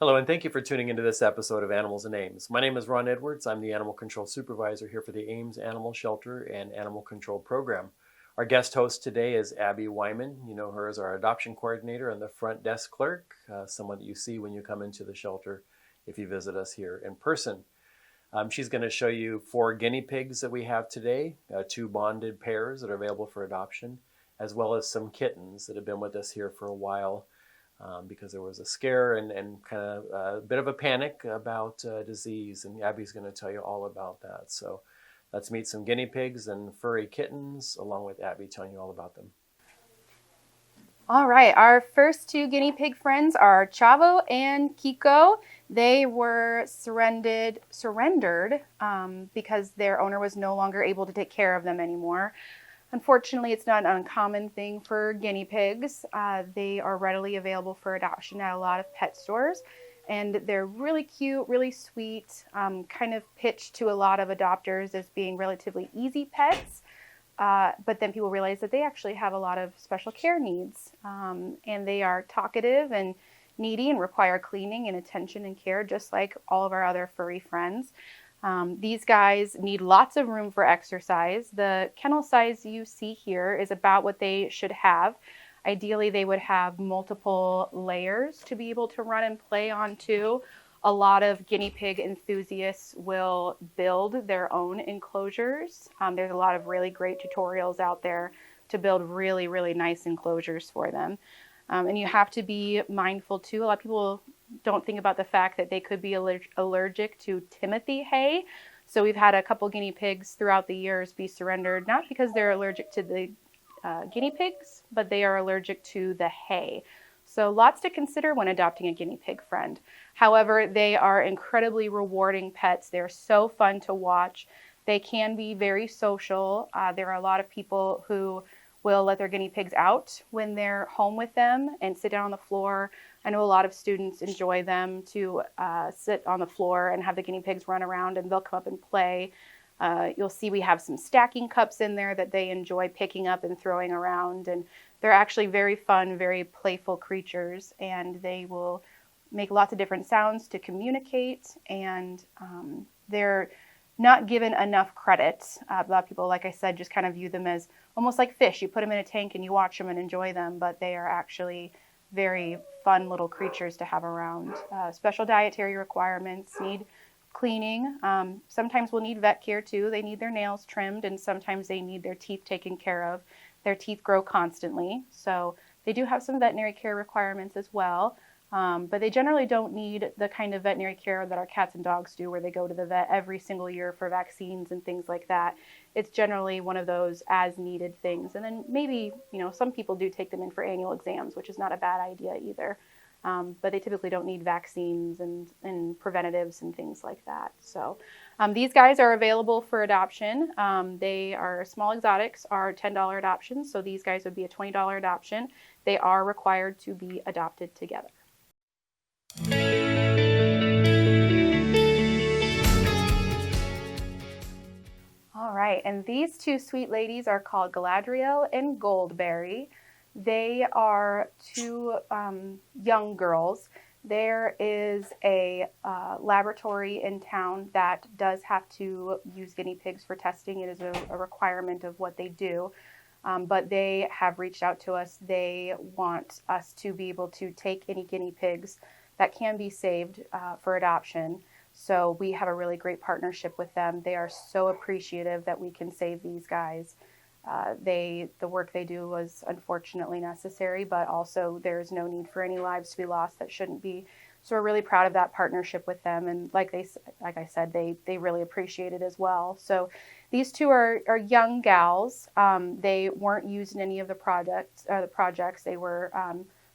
Hello, and thank you for tuning into this episode of Animals and Ames. My name is Ron Edwards. I'm the Animal Control Supervisor here for the Ames Animal Shelter and Animal Control Program. Our guest host today is Abby Wyman. You know her as our adoption coordinator and the front desk clerk, someone that you see when you come into the shelter if you visit us here in person. She's going to show you 4 guinea pigs that we have today, 2 bonded pairs that are available for adoption, as well as some kittens that have been with us here for a while. Because there was a scare and kind of a bit of a panic about disease, and Abby's going to tell you all about that. So let's meet some guinea pigs and furry kittens, along with Abby telling you all about them. All right, our first 2 guinea pig friends are Chavo and Kiko. They were surrendered because their owner was no longer able to take care of them anymore. Unfortunately, it's not an uncommon thing for guinea pigs. They are readily available for adoption at a lot of pet stores, and they're really cute, really sweet, kind of pitched to a lot of adopters as being relatively easy pets. But then people realize that they actually have a lot of special care needs, and they are talkative and needy and require cleaning and attention and care, just like all of our other furry friends. These guys need lots of room for exercise. The kennel size you see here is about what they should have. Ideally, they would have multiple layers to be able to run and play on too. A lot of guinea pig enthusiasts will build their own enclosures. There's a lot of really great tutorials out there to build really, really nice enclosures for them. And you have to be mindful too. A lot of people don't think about the fact that they could be allergic to Timothy hay. So we've had a couple guinea pigs throughout the years be surrendered, not because they're allergic to the guinea pigs, but they are allergic to the hay. So lots to consider when adopting a guinea pig friend. However, they are incredibly rewarding pets. They're so fun to watch. They can be very social. There are a lot of people who will let their guinea pigs out when they're home with them and sit down on the floor. I know a lot of students enjoy them to sit on the floor and have the guinea pigs run around, and they'll come up and play. You'll see we have some stacking cups in there that they enjoy picking up and throwing around, and they're actually very fun, very playful creatures, and they will make lots of different sounds to communicate, and they're not given enough credit. A lot of people, like I said, just kind of view them as almost like fish. You put them in a tank and you watch them and enjoy them, but they are actually very fun little creatures to have around. Special dietary requirements, need cleaning. Sometimes we'll need vet care too. They need their nails trimmed, and sometimes they need their teeth taken care of. Their teeth grow constantly, so they do have some veterinary care requirements as well. But they generally don't need the kind of veterinary care that our cats and dogs do, where they go to the vet every single year for vaccines and things like that. It's generally one of those as needed things. And then maybe, some people do take them in for annual exams, which is not a bad idea either. But they typically don't need vaccines and preventatives and things like that. So these guys are available for adoption. They are small exotics, are $10 adoptions. So these guys would be a $20 adoption. They are required to be adopted together. All right, and these 2 sweet ladies are called Galadriel and Goldberry. They are 2 young girls. There is a laboratory in town that does have to use guinea pigs for testing. It is a requirement of what they do. But they have reached out to us. They want us to be able to take any guinea pigs that can be saved for adoption. So we have a really great partnership with them. They are so appreciative that we can save these guys. The work they do was unfortunately necessary, but also there's no need for any lives to be lost that shouldn't be. So we're really proud of that partnership with them. And like I said, they really appreciate it as well. So these 2 are young gals. They weren't used in any of the projects. They were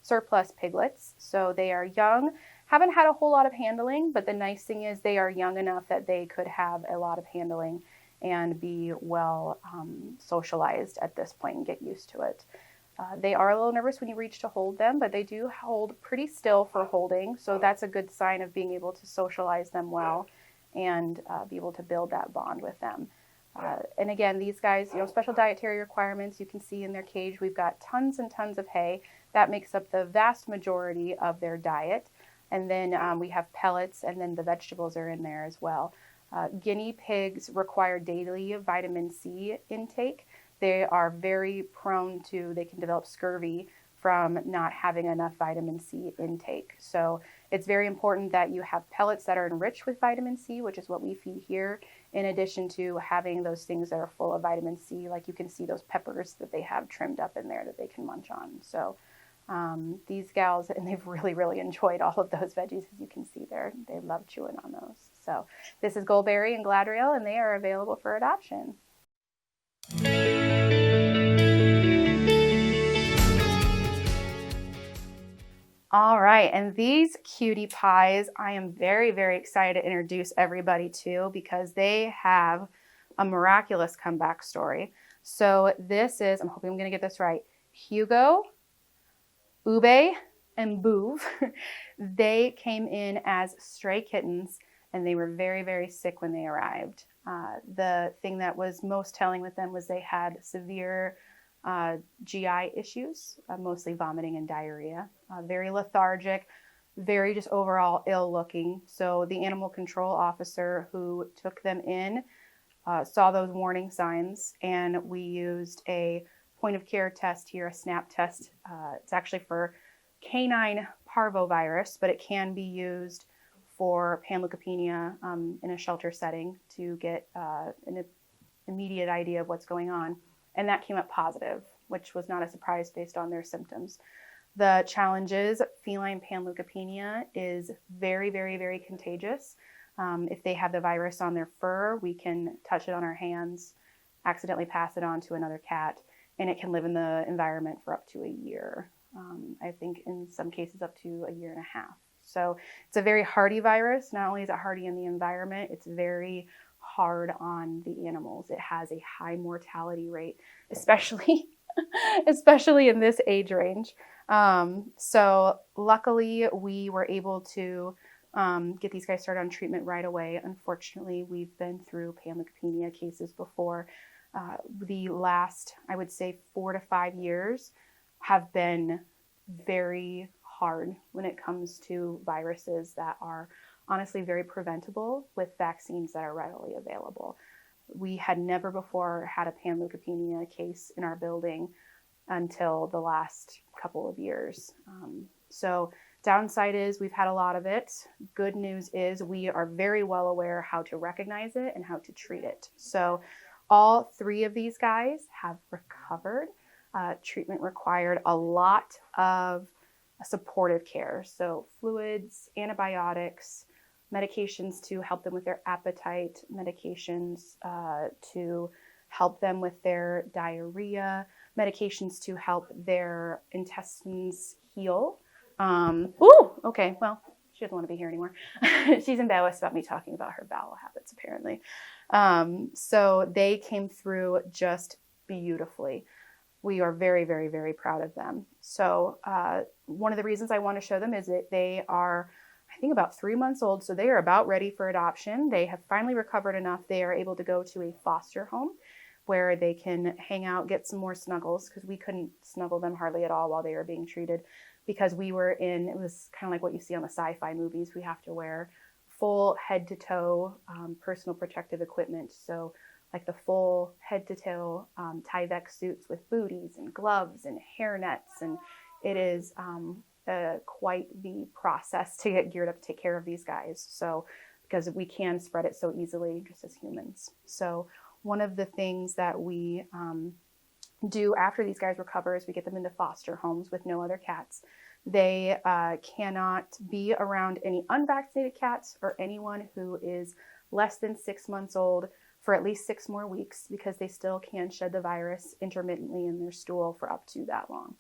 surplus piglets. So they are young, haven't had a whole lot of handling, but the nice thing is they are young enough that they could have a lot of handling and be well socialized at this point and get used to it. They are a little nervous when you reach to hold them, but they do hold pretty still for holding. So that's a good sign of being able to socialize them well and be able to build that bond with them. And again, these guys, special dietary requirements, you can see in their cage, we've got tons and tons of hay. That makes up the vast majority of their diet. And then we have pellets, and then the vegetables are in there as well. Guinea pigs require daily vitamin C intake. They are very prone to, they can develop scurvy from not having enough vitamin C intake. So it's very important that you have pellets that are enriched with vitamin C, which is what we feed here, in addition to having those things that are full of vitamin C, like you can see those peppers that they have trimmed up in there that they can munch on. So these gals, and they've really enjoyed all of those veggies, as you can see there. They love chewing on those. So this is Goldberry and Gladriel, and they are available for adoption. All right, and these cutie pies, I am very excited to introduce everybody to, because they have a miraculous comeback story. So this is, I'm hoping I'm going to get this right, Hugo, Ube, and Boov. They came in as stray kittens, and they were very sick when they arrived. The thing that was most telling with them was they had severe GI issues, mostly vomiting and diarrhea, very lethargic, very just overall ill looking. So the animal control officer who took them in saw those warning signs, and we used a point of care test here, a SNAP test. It's actually for canine parvovirus, but it can be used for panleukopenia in a shelter setting to get an immediate idea of what's going on. And that came up positive, which was not a surprise based on their symptoms. The challenge is feline panleukopenia is very contagious. If they have the virus on their fur, we can touch it on our hands, accidentally pass it on to another cat, and it can live in the environment for up to a year. I think in some cases up to a year and a half. So it's a very hardy virus. Not only is it hardy in the environment, it's very hard on the animals. It has a high mortality rate, especially in this age range. So luckily we were able to get these guys started on treatment right away. Unfortunately, we've been through panleukopenia cases before. The last, I would say, 4 to 5 years have been very hard when it comes to viruses that are honestly very preventable with vaccines that are readily available. We had never before had a panleukopenia case in our building until the last couple of years. So downside is we've had a lot of it. Good news is we are very well aware how to recognize it and how to treat it. So all 3 of these guys have recovered. Treatment required a lot of supportive care. So fluids, antibiotics, medications to help them with their appetite, medications to help them with their diarrhea, medications to help their intestines heal. Okay, well, she doesn't want to be here anymore. She's embarrassed about me talking about her bowel habits, apparently. So they came through just beautifully. We are very proud of them. So one of the reasons I want to show them is that they are, I think, about 3 months old. So they are about ready for adoption. They have finally recovered enough. They are able to go to a foster home where they can hang out, get some more snuggles, because we couldn't snuggle them hardly at all while they were being treated, because we were in, it was kind of like what you see on the sci-fi movies. We have to wear full head to toe personal protective equipment. So like the full head to toe Tyvek suits with booties and gloves and hair nets. And it is quite the process to get geared up to take care of these guys. So, because we can spread it so easily just as humans. So one of the things that we do after these guys recover is we get them into foster homes with no other cats. They cannot be around any unvaccinated cats or anyone who is less than 6 months old for at least 6 more weeks, because they still can shed the virus intermittently in their stool for up to that long.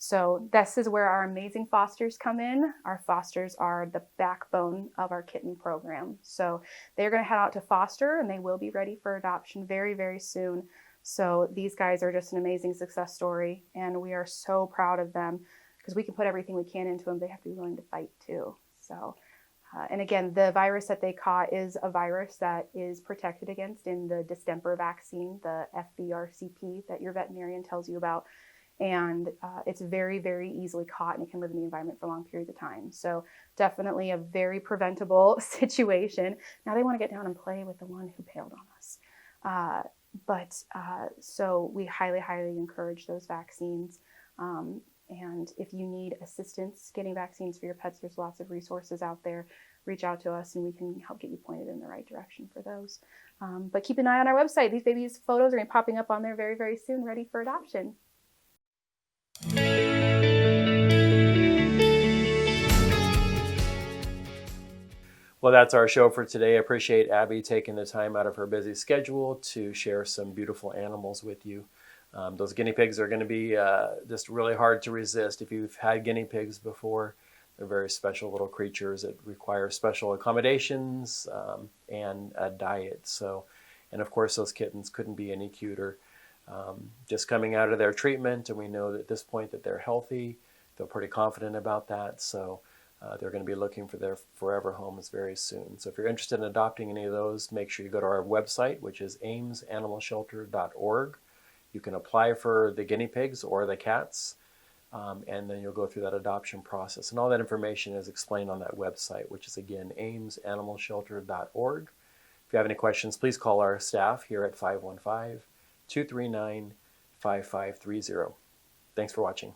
So this is where our amazing fosters come in. Our fosters are the backbone of our kitten program. So they're going to head out to foster, and they will be ready for adoption very soon. So these guys are just an amazing success story, and we are so proud of them, because we can put everything we can into them. They have to be willing to fight too. So and again, the virus that they caught is a virus that is protected against in the distemper vaccine, the FVRCP that your veterinarian tells you about. and it's very, very easily caught, and it can live in the environment for long periods of time. So definitely a very preventable situation. Now they want to get down and play with the one who bailed on us. So we highly, highly encourage those vaccines. And if you need assistance getting vaccines for your pets, there's lots of resources out there. Reach out to us and we can help get you pointed in the right direction for those. But keep an eye on our website. These babies' photos are going to be popping up on there very, very soon, ready for adoption. Well, that's our show for today. I appreciate Abby taking the time out of her busy schedule to share some beautiful animals with you. Those guinea pigs are going to be just really hard to resist. If you've had guinea pigs before, they're very special little creatures that require special accommodations and a diet. So, and of course, those kittens couldn't be any cuter. Just coming out of their treatment, and we know at this point that they're healthy. Feel pretty confident about that. So they're going to be looking for their forever homes very soon. So if you're interested in adopting any of those, make sure you go to our website, which is amesanimalshelter.org. You can apply for the guinea pigs or the cats, and then you'll go through that adoption process. And all that information is explained on that website, which is, again, amesanimalshelter.org. If you have any questions, please call our staff here at 515-239-5530. Thanks for watching.